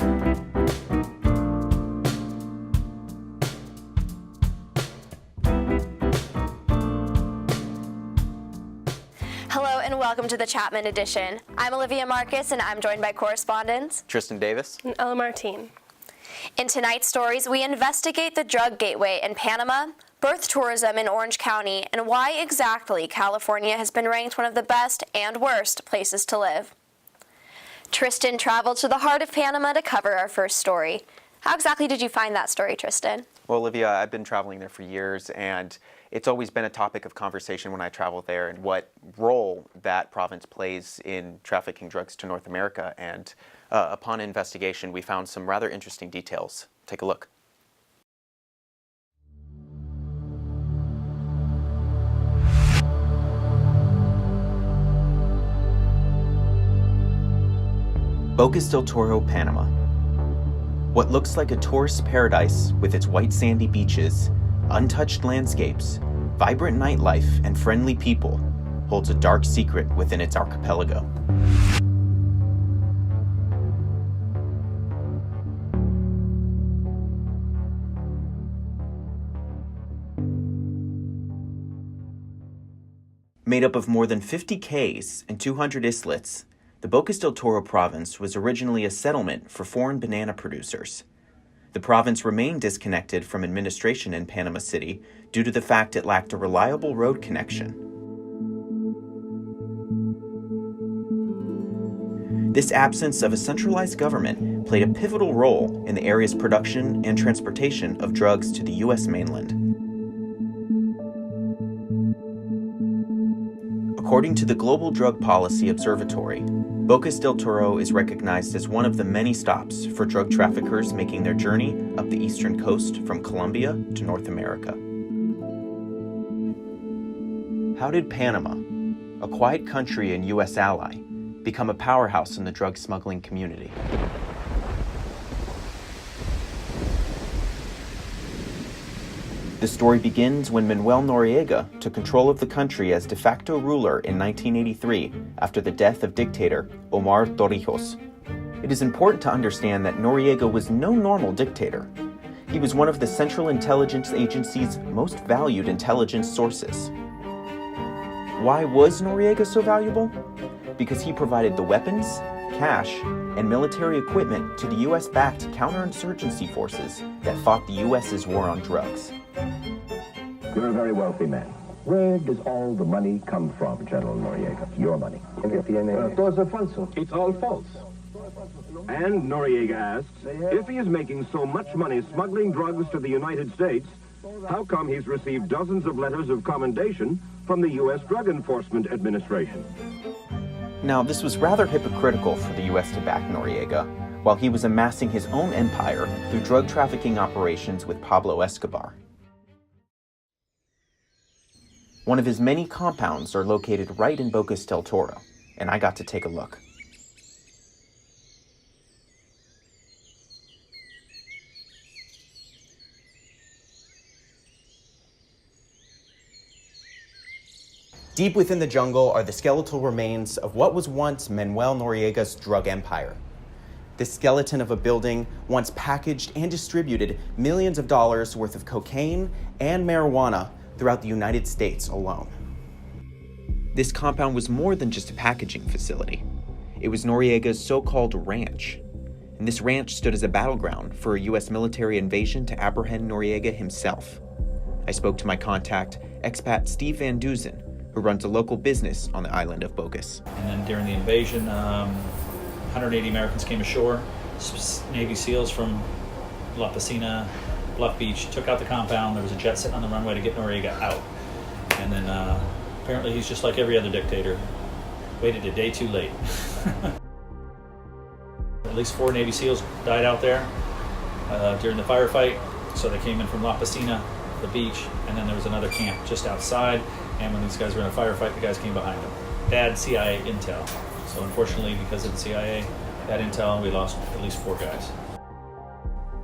Hello and welcome to the Chapman edition. I'm Olivia Marcus and I'm joined by correspondents Tristan Davis and Ella Martine. In tonight's stories, we investigate the drug gateway in Panama, birth tourism in Orange County, and why exactly California has been ranked one of the best and worst places to live. Tristan traveled to the heart of Panama to cover our first story. How exactly did you find that story, Tristan? Well, Olivia, I've been traveling there for years, and it's always been a topic of conversation when I travel there and what role that province plays in trafficking drugs to North America. And upon investigation, we found some rather interesting details. Take a look. Bocas del Toro, Panama. What looks like a tourist paradise with its white sandy beaches, untouched landscapes, vibrant nightlife, and friendly people holds a dark secret within its archipelago. Made up of more than 50 cays and 200 islets, the Bocas del Toro province was originally a settlement for foreign banana producers. The province remained disconnected from administration in Panama City due to the fact it lacked a reliable road connection. This absence of a centralized government played a pivotal role in the area's production and transportation of drugs to the U.S. mainland. According to the Global Drug Policy Observatory, Bocas del Toro is recognized as one of the many stops for drug traffickers making their journey up the eastern coast from Colombia to North America. How did Panama, a quiet country and U.S. ally, become a powerhouse in the drug smuggling community? The story begins when Manuel Noriega took control of the country as de facto ruler in 1983 after the death of dictator Omar Torrijos. It is important to understand that Noriega was no normal dictator. He was one of the Central Intelligence Agency's most valued intelligence sources. Why was Noriega so valuable? Because he provided the weapons, cash, and military equipment to the U.S.-backed counterinsurgency forces that fought the U.S.'s war on drugs. You're a very wealthy man. Where does all the money come from, General Noriega? Your money. It's all false. And Noriega asks, if he is making so much money smuggling drugs to the United States, how come he's received dozens of letters of commendation from the U.S. Drug Enforcement Administration? Now, this was rather hypocritical for the U.S. to back Noriega, while he was amassing his own empire through drug trafficking operations with Pablo Escobar. One of his many compounds are located right in Bocas del Toro, and I got to take a look. Deep within the jungle are the skeletal remains of what was once Manuel Noriega's drug empire. This skeleton of a building once packaged and distributed millions of dollars worth of cocaine and marijuana throughout the United States alone. This compound was more than just a packaging facility. It was Noriega's so-called ranch. And this ranch stood as a battleground for a U.S. military invasion to apprehend Noriega himself. I spoke to my contact, expat Steve Van Duzen, who runs a local business on the island of Bocas. And then during the invasion, 180 Americans came ashore. Navy SEALs from La Piscina, Bluff Beach, took out the compound. There was a jet sitting on the runway to get Noriega out. And then apparently he's just like every other dictator, waited a day too late. At least 4 Navy SEALs died out there during the firefight. So they came in from La Piscina, the beach, and then there was another camp just outside. And when these guys were in a firefight, the guys came behind them. Bad CIA intel. So unfortunately, because of the CIA, bad intel, we lost at least 4 guys.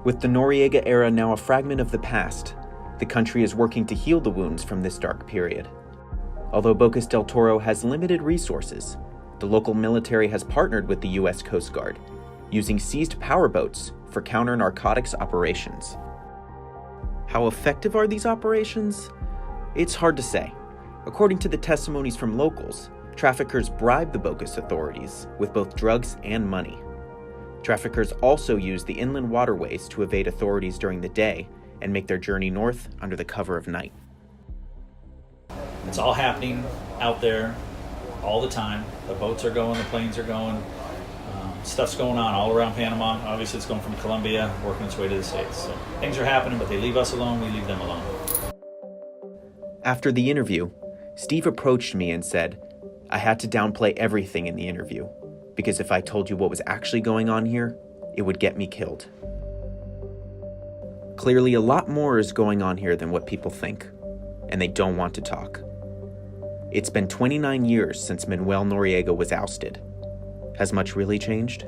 With the Noriega era now a fragment of the past, the country is working to heal the wounds from this dark period. Although Bocas del Toro has limited resources, the local military has partnered with the U.S. Coast Guard, using seized powerboats for counter-narcotics operations. How effective are these operations? It's hard to say. According to the testimonies from locals, traffickers bribe the bogus authorities with both drugs and money. Traffickers also use the inland waterways to evade authorities during the day and make their journey north under the cover of night. It's all happening out there all the time. The boats are going, the planes are going, stuff's going on all around Panama. Obviously, it's going from Colombia, working its way to the States. So things are happening, but they leave us alone, we leave them alone. After the interview, Steve approached me and said, I had to downplay everything in the interview, because if I told you what was actually going on here, it would get me killed. Clearly, a lot more is going on here than what people think, and they don't want to talk. It's been 29 years since Manuel Noriega was ousted. Has much really changed?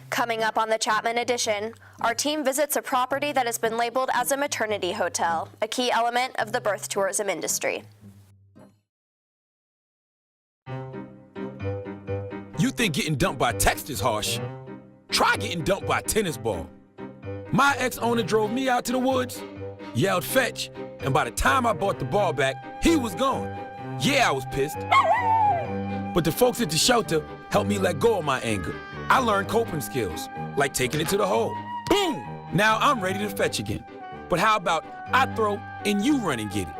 Coming up on the Chapman edition, our team visits a property that has been labeled as a maternity hotel, a key element of the birth tourism industry. You think getting dumped by text is harsh? Try getting dumped by a tennis ball. My ex-owner drove me out to the woods, yelled fetch, and by the time I bought the ball back, he was gone. Yeah, I was pissed. But the folks at the shelter helped me let go of my anger. I learned coping skills, like taking it to the hole. Boom! Now I'm ready to fetch again. But how about I throw and you run and get it?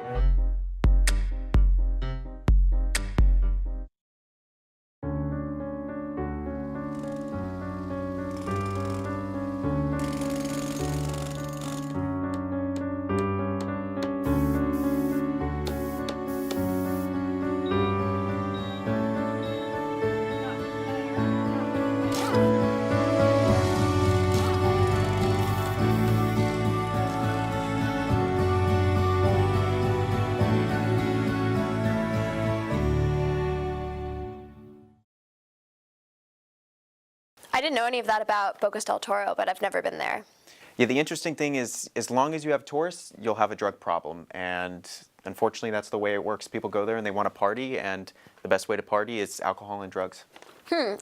I didn't know any of that about Bocas del Toro, but I've never been there. Yeah, the interesting thing is, as long as you have tourists, you'll have a drug problem. And unfortunately, that's the way it works. People go there and they want to party, and the best way to party is alcohol and drugs.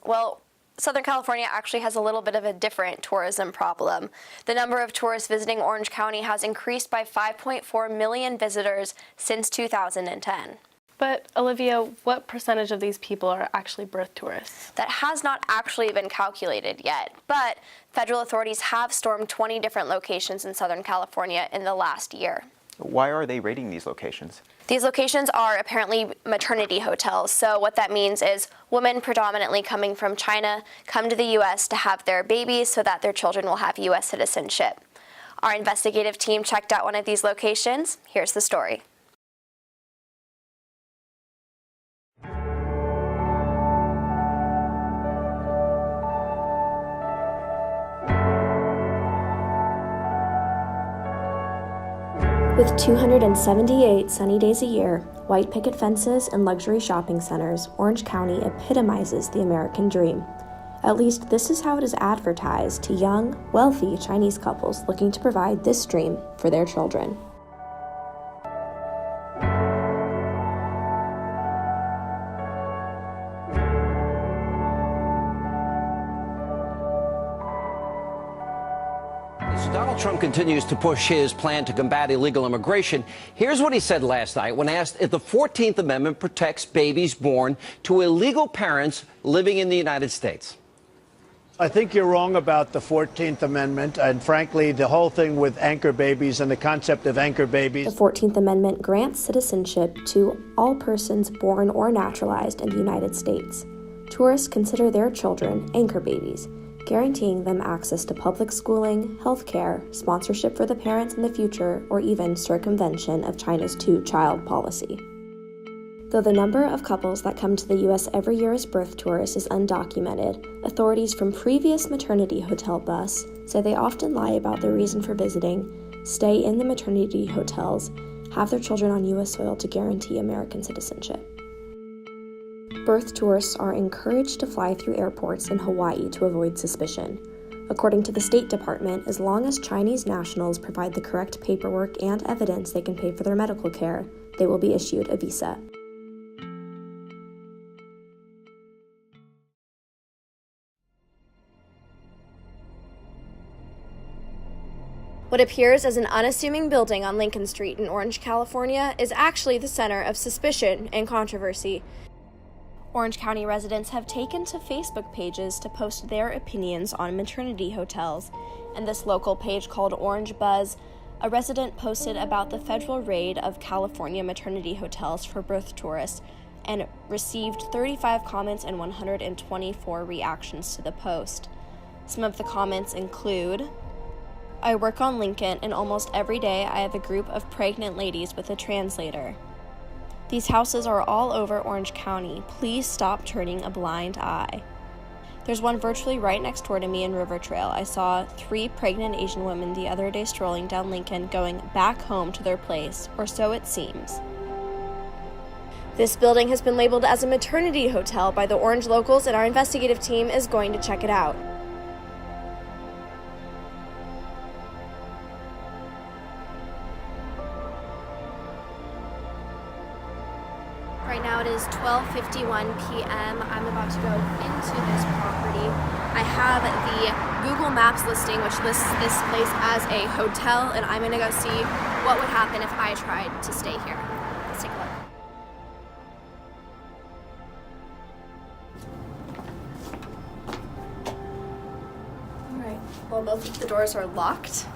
Well, Southern California actually has a little bit of a different tourism problem. The number of tourists visiting Orange County has increased by 5.4 million visitors since 2010. But Olivia, what percentage of these people are actually birth tourists? That has not actually been calculated yet, but federal authorities have stormed 20 different locations in Southern California in the last year. Why are they raiding these locations? These locations are apparently maternity hotels, so what that means is women predominantly coming from China come to the U.S. to have their babies so that their children will have U.S. citizenship. Our investigative team checked out one of these locations. Here's the story. With 278 sunny days a year, white picket fences, and luxury shopping centers, Orange County epitomizes the American dream. At least this is how it is advertised to young, wealthy Chinese couples looking to provide this dream for their children. Donald Trump continues to push his plan to combat illegal immigration. Here's what he said last night when asked if the 14th Amendment protects babies born to illegal parents living in the United States. I think you're wrong about the 14th Amendment, and frankly, the whole thing with anchor babies and the concept of anchor babies. The 14th Amendment grants citizenship to all persons born or naturalized in the United States. Tourists consider their children anchor babies, guaranteeing them access to public schooling, health care, sponsorship for the parents in the future, or even circumvention of China's two-child policy. Though the number of couples that come to the U.S. every year as birth tourists is undocumented, authorities from previous maternity hotel busts say they often lie about their reason for visiting, stay in the maternity hotels, have their children on U.S. soil to guarantee American citizenship. Birth tourists are encouraged to fly through airports in Hawaii to avoid suspicion. According to the State Department, as long as Chinese nationals provide the correct paperwork and evidence they can pay for their medical care, they will be issued a visa. What appears as an unassuming building on Lincoln Street in Orange, California, is actually the center of suspicion and controversy. Orange County residents have taken to Facebook pages to post their opinions on maternity hotels, and this local page called Orange Buzz, a resident posted about the federal raid of California maternity hotels for birth tourists and received 35 comments and 124 reactions to the post. Some of the comments include, "I work on Lincoln, and almost every day I have a group of pregnant ladies with a translator. These houses are all over Orange County. Please stop turning a blind eye." There's one virtually right next door to me in River Trail. I saw 3 pregnant Asian women the other day strolling down Lincoln going back home to their place, or so it seems. This building has been labeled as a maternity hotel by the Orange locals, and our investigative team is going to check it out. Right now it is 12:51 p.m. I'm about to go into this property. I have the Google Maps listing, which lists this place as a hotel, and I'm gonna go see what would happen if I tried to stay here. Let's take a look. All right, well, both of the doors are locked.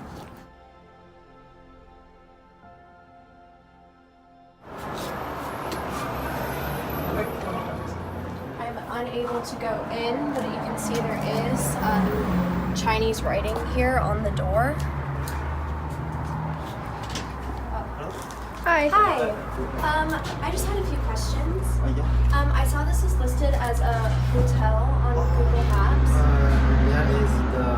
Unable to go in, but you can see there is Chinese writing here on the door. Hi. Hi. I just had a few questions. Yeah. I saw this is listed as a hotel on Google Maps. That is the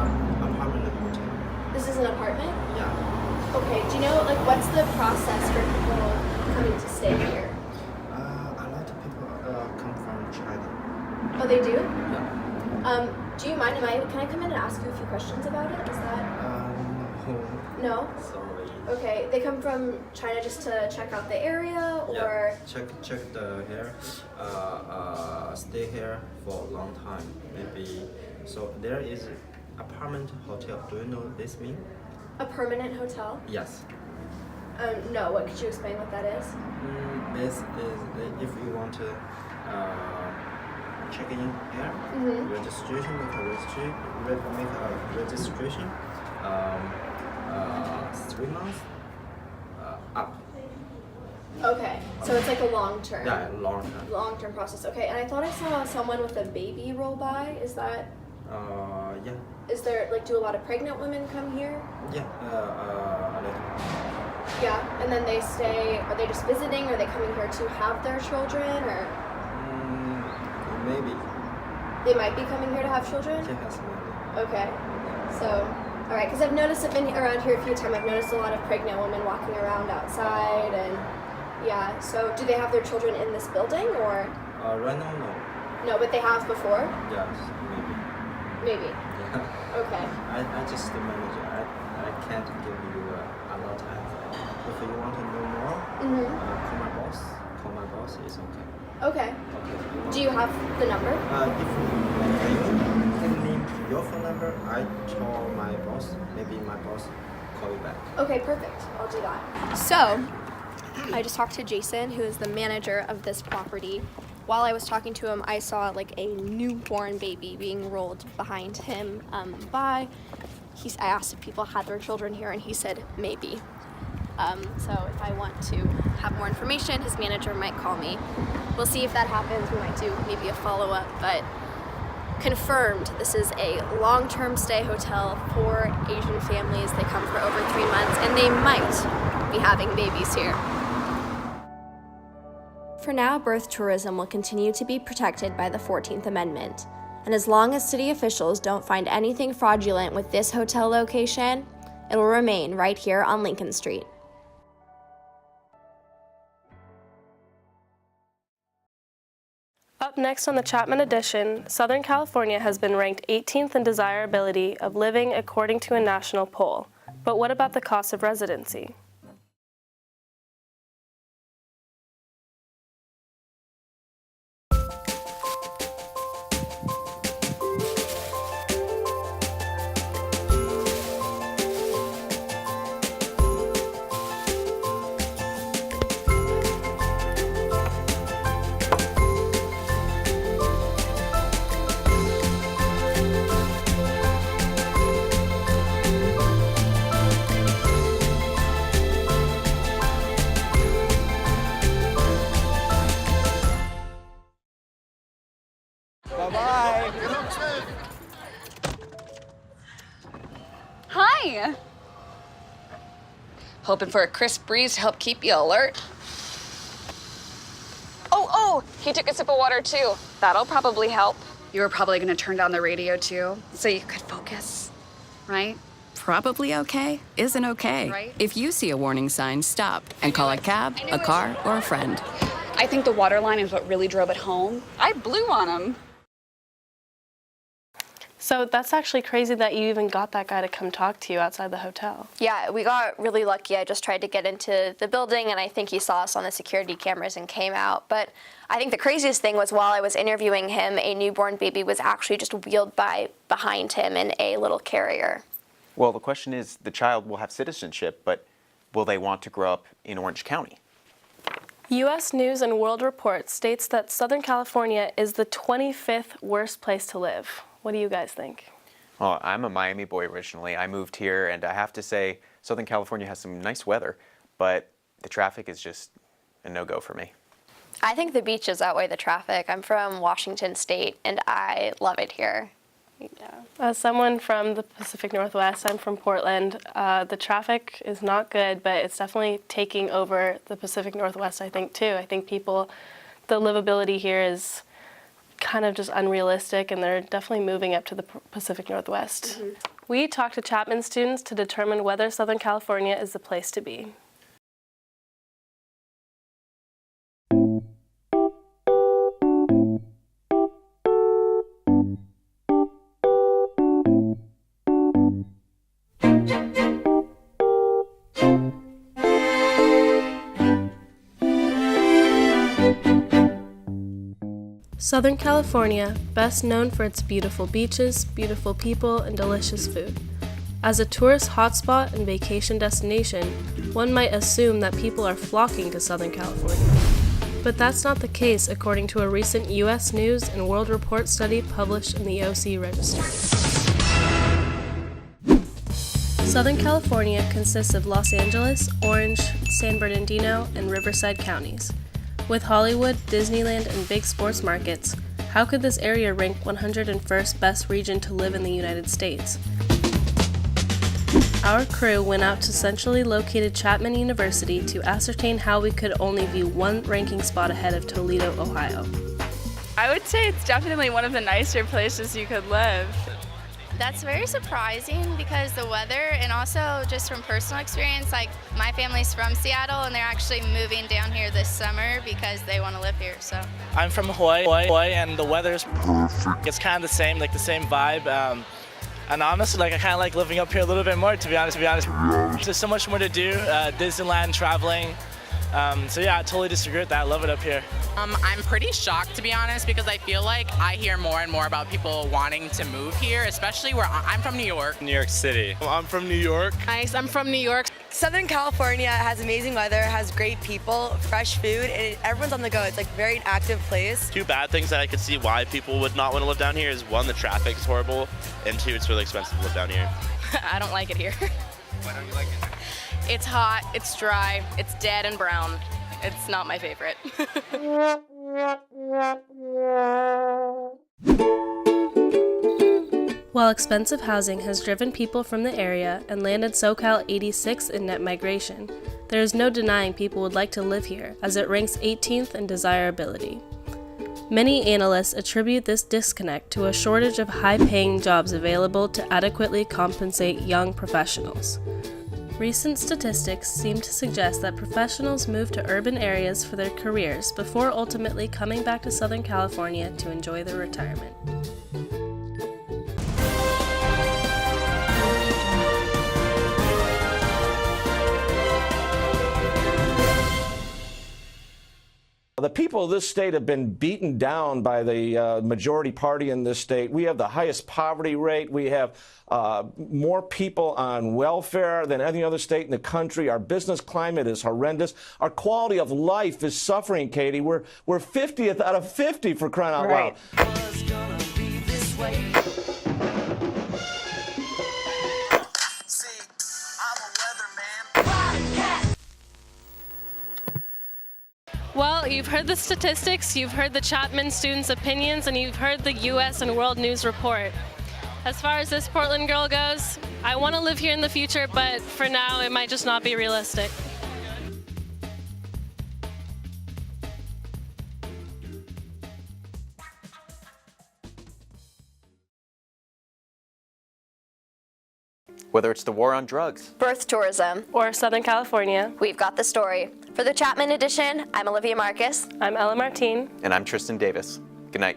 apartment hotel. This is an apartment? Yeah. Okay. Do you know what's the process for people coming to stay here? A lot of people come from China. Oh, they do? Yeah. Do you mind? Can I come in and ask you a few questions about it? Is that? No. Sorry. Okay. They come from China just to check out the area, or? Yeah. Check the hair. Stay here for a long time, maybe. So there is apartment hotel. Do you know this mean? A permanent hotel? Yes. No. What could you explain what that is? This is if you want to check in here. Registration, make a registration. 3 months up. Okay, so it's like a long-term. Yeah, long term. Long-term process. Okay, and I thought I saw someone with a baby roll by. Is that? Yeah. Is there do a lot of pregnant women come here? Yeah. A little. Yeah, and then they stay. Are they just visiting? Or are they coming here to have their children, or? Maybe. They might be coming here to have children? Yes, maybe. Okay. So, all right, because I've noticed, I've been around here a few times, I've noticed a lot of pregnant women walking around outside, and yeah, so do they have their children in this building, or? Right now, no. No, but they have before? Yes, maybe. Maybe. Yeah. Okay. I just the manager. I can't give you a lot of time. If you want to know more, call my boss. Call my boss, it's okay. Okay. Do you have the number? If you give me your phone number, I call my boss. Maybe my boss call you back. Okay, perfect. I'll do that. So, I just talked to Jason, who is the manager of this property. While I was talking to him, I saw a newborn baby being rolled behind him by. I asked if people had their children here, and he said maybe. So if I want to have more information, his manager might call me. We'll see if that happens. We might do maybe a follow-up, but confirmed this is a long-term stay hotel for Asian families. They come for over 3 months, and they might be having babies here. For now, birth tourism will continue to be protected by the 14th Amendment. And as long as city officials don't find anything fraudulent with this hotel location, it will remain right here on Lincoln Street. Oh, Up next on the Chapman edition, Southern California has been ranked 18th in desirability of living according to a national poll. But what about the cost of residency? Bye-bye. Hi. Hoping for a crisp breeze to help keep you alert. Oh, he took a sip of water too. That'll probably help. You were probably gonna turn down the radio too, so you could focus, right? Probably okay isn't okay. Right. If you see a warning sign, stop and call a cab, a car, or a friend. I think the water line is what really drove it home. I blew on him. So that's actually crazy that you even got that guy to come talk to you outside the hotel. Yeah, we got really lucky. I just tried to get into the building, and I think he saw us on the security cameras and came out. But I think the craziest thing was while I was interviewing him, a newborn baby was actually just wheeled by behind him in a little carrier. Well, the question is, the child will have citizenship, but will they want to grow up in Orange County? U.S. News and World Report states that Southern California is the 25th worst place to live. What do you guys think? Well, I'm a Miami boy originally. I moved here, and I have to say, Southern California has some nice weather, but the traffic is just a no-go for me. I think the beaches outweigh the traffic. I'm from Washington State, and I love it here. Yeah. As someone from the Pacific Northwest, I'm from Portland. The traffic is not good, but it's definitely taking over the Pacific Northwest, I think, too. I think the livability here is kind of just unrealistic, and they're definitely moving up to the Pacific Northwest. Mm-hmm. We talked to Chapman students to determine whether Southern California is the place to be. Southern California, best known for its beautiful beaches, beautiful people, and delicious food. As a tourist hotspot and vacation destination, one might assume that people are flocking to Southern California. But that's not the case according to a recent U.S. News and World Report study published in the OC Register. Southern California consists of Los Angeles, Orange, San Bernardino, and Riverside counties. With Hollywood, Disneyland, and big sports markets, how could this area rank 101st best region to live in the United States? Our crew went out to centrally located Chapman University to ascertain how we could only be one ranking spot ahead of Toledo, Ohio. I would say it's definitely one of the nicer places you could live. That's very surprising because the weather, and also just from personal experience, like my family's from Seattle and they're actually moving down here this summer because they want to live here. So I'm from Hawaii, and the weather's perfect. It's kind of the same vibe. And honestly, I kind of like living up here a little bit more, to be honest. There's so much more to do, Disneyland, traveling. So yeah, I totally disagree with that. I love it up here. I'm pretty shocked, to be honest, because I feel like I hear more and more about people wanting to move here, especially where I'm from New York. New York City. I'm from New York. Nice, I'm from New York. Southern California has amazing weather, has great people, fresh food, and everyone's on the go. It's like a very active place. Two bad things that I could see why people would not want to live down here is one, the traffic is horrible, and two, it's really expensive to live down here. I don't like it here. Why don't you like it? It's hot, it's dry, it's dead and brown. It's not my favorite. While expensive housing has driven people from the area and landed SoCal 86 in net migration, there is no denying people would like to live here, as it ranks 18th in desirability. Many analysts attribute this disconnect to a shortage of high-paying jobs available to adequately compensate young professionals. Recent statistics seem to suggest that professionals move to urban areas for their careers before ultimately coming back to Southern California to enjoy their retirement. The people of this state have been beaten down by the majority party in this state. We have the highest poverty rate. We have more people on welfare than any other state in the country. Our business climate is horrendous. Our quality of life is suffering, Katie. We're 50th out of 50 for crying out loud. Well, you've heard the statistics, you've heard the Chapman students' opinions, and you've heard the U.S. and World News Report. As far as this Portland girl goes, I want to live here in the future, but for now, it might just not be realistic. Whether it's the war on drugs, birth tourism, or Southern California, we've got the story. For the Chapman edition, I'm Olivia Marcus. I'm Ella Martine. and I'm Tristan Davis. Good night.